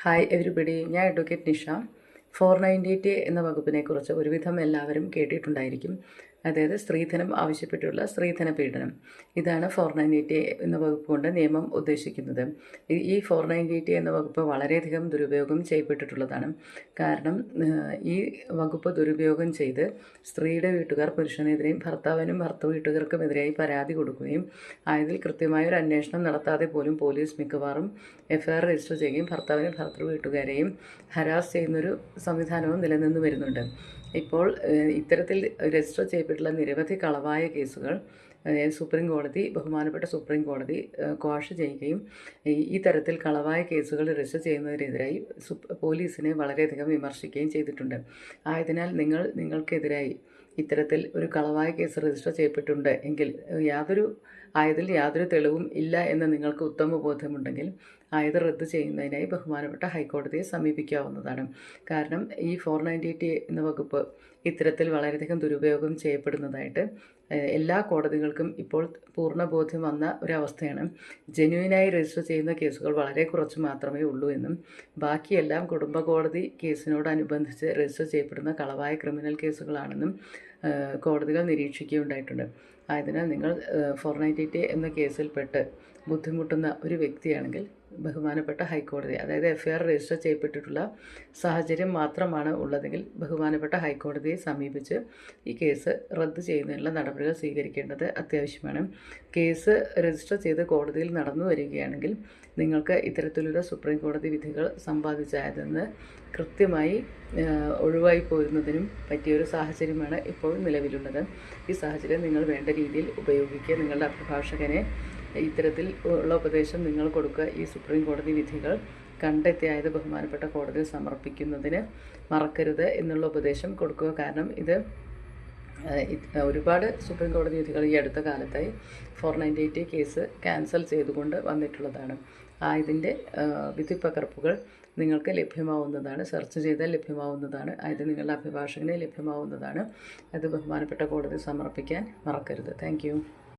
Hi everybody, ഞാൻ advocate Nisha. 498A എന്ന വകുപ്പിനെക്കുറിച്ച് ഒരുവിധം എല്ലാവരും കേട്ടിട്ടുണ്ടായിരിക്കും. അതായത് സ്ത്രീധനം ആവശ്യപ്പെട്ടുള്ള സ്ത്രീധന പീഡനം. ഇതാണ് 498A എന്ന വകുപ്പ് കൊണ്ട് നിയമം ഉദ്ദേശിക്കുന്നത്. ഈ 498A എന്ന വകുപ്പ് വളരെയധികം ദുരുപയോഗം ചെയ്യപ്പെട്ടിട്ടുള്ളതാണ്. കാരണം ഈ വകുപ്പ് ദുരുപയോഗം ചെയ്ത് സ്ത്രീയുടെ വീട്ടുകാർ പുരുഷനെതിരെയും ഭർത്താവിനും ഭർത്തൃ വീട്ടുകാർക്കുമെതിരെയായി പരാതി കൊടുക്കുകയും ആയതിൽ കൃത്യമായൊരു അന്വേഷണം നടത്താതെ പോലും പോലീസ് മിക്കവാറും FIR രജിസ്റ്റർ ചെയ്യുകയും ഭർത്താവിനും ഭർത്തൃ വീട്ടുകാരെയും ഹരാസ് ചെയ്യുന്നൊരു സംവിധാനവും നിലനിന്ന് വരുന്നുണ്ട്. ഇപ്പോൾ ഇത്തരത്തിൽ രജിസ്റ്റർ ചെയ്യപ്പെട്ടുള്ള നിരവധി കളവായ കേസുകൾ ബഹുമാനപ്പെട്ട സുപ്രീം കോടതി ക്വാഷ് ചെയ്യുകയും ഈ തരത്തിൽ കളവായ കേസുകൾ രജിസ്റ്റർ ചെയ്യുന്നതിനെതിരായി പോലീസിനെ വളരെയധികം വിമർശിക്കുകയും ചെയ്തിട്ടുണ്ട്. ആയതിനാൽ നിങ്ങൾക്കെതിരായി ഇത്തരത്തിൽ ഒരു കളവായ കേസ് രജിസ്റ്റർ ചെയ്യപ്പെട്ടിട്ടുണ്ട് എങ്കിൽ യാതൊരു തെളിവും ഇല്ല എന്ന് നിങ്ങൾക്ക് ഉത്തമ ബോധ്യമുണ്ടെങ്കിൽ ആയത് റദ്ദ് ചെയ്യുന്നതിനായി ബഹുമാനപ്പെട്ട ഹൈക്കോടതിയെ സമീപിക്കാവുന്നതാണ്. കാരണം ഈ 498A എന്ന വകുപ്പ് ഇത്തരത്തിൽ വളരെയധികം ദുരുപയോഗം ചെയ്യപ്പെടുന്നതായിട്ട് എല്ലാ കോടതികൾക്കും ഇപ്പോൾ പൂർണ്ണ ബോധ്യം വന്ന ഒരവസ്ഥയാണ്. ജെന്യുവിനായി രജിസ്റ്റർ ചെയ്യുന്ന കേസുകൾ വളരെ കുറച്ച് മാത്രമേ ഉള്ളൂ എന്നും ബാക്കിയെല്ലാം കുടുംബ കോടതി കേസിനോടനുബന്ധിച്ച് രജിസ്റ്റർ ചെയ്യപ്പെടുന്ന കളവായ ക്രിമിനൽ കേസുകളാണെന്നും കോടതികൾ നിരീക്ഷിക്കുകയുണ്ടായിട്ടുണ്ട്. ആയതിനാൽ നിങ്ങൾ 498A എന്ന കേസിൽപ്പെട്ട് ബുദ്ധിമുട്ടുന്ന ഒരു വ്യക്തിയാണെങ്കിൽ ബഹുമാനപ്പെട്ട ഹൈക്കോടതി, അതായത് FIR രജിസ്റ്റർ ചെയ്യപ്പെട്ടിട്ടുള്ള സാഹചര്യം മാത്രമാണ് ഉള്ളതെങ്കിൽ ബഹുമാനപ്പെട്ട ഹൈക്കോടതിയെ സമീപിച്ച് ഈ കേസ് റദ്ദ് ചെയ്യുന്നതിനുള്ള നടപടികൾ സ്വീകരിക്കേണ്ടത് അത്യാവശ്യമാണ്. കേസ് രജിസ്റ്റർ ചെയ്ത് കോടതിയിൽ നടന്നു വരികയാണെങ്കിൽ നിങ്ങൾക്ക് ഇത്തരത്തിലുള്ള സുപ്രീം കോടതി വിധികൾ സമ്പാദിച്ചതിൽ കൃത്യമായി ഒഴിവായി പോരുന്നതിനും പറ്റിയൊരു സാഹചര്യമാണ് ഇപ്പോൾ നിലവിലുള്ളത്. ഈ സാഹചര്യം നിങ്ങൾ വേണ്ട രീതിയിൽ ഉപയോഗിക്കുക. നിങ്ങളുടെ അഭിഭാഷകനെ ഇത്തരത്തിൽ ഉള്ള ഉപദേശം നിങ്ങൾ കൊടുക്കുക. ഈ സുപ്രീം കോടതി വിധികൾ കണ്ടെത്തിയായത് ബഹുമാനപ്പെട്ട കോടതിയിൽ സമർപ്പിക്കുന്നതിന് മറക്കരുത് എന്നുള്ള ഉപദേശം കൊടുക്കുക. കാരണം ഇത് ഒരുപാട് സുപ്രീം കോടതി വിധികൾ ഈ അടുത്ത കാലത്തായി 498A കേസ് ക്യാൻസൽ ചെയ്തുകൊണ്ട് വന്നിട്ടുള്ളതാണ്. ഇതിൻ്റെ വിധിപ്പകർപ്പുകൾ നിങ്ങൾക്ക് ലഭ്യമാവുന്നതാണ്, സെർച്ച് ചെയ്താൽ ലഭ്യമാവുന്നതാണ്. ഇത് നിങ്ങളുടെ അഭിഭാഷകനെ ലഭ്യമാവുന്നതാണ്. അത് ബഹുമാനപ്പെട്ട കോടതി സമർപ്പിക്കാൻ മറക്കരുത്. താങ്ക്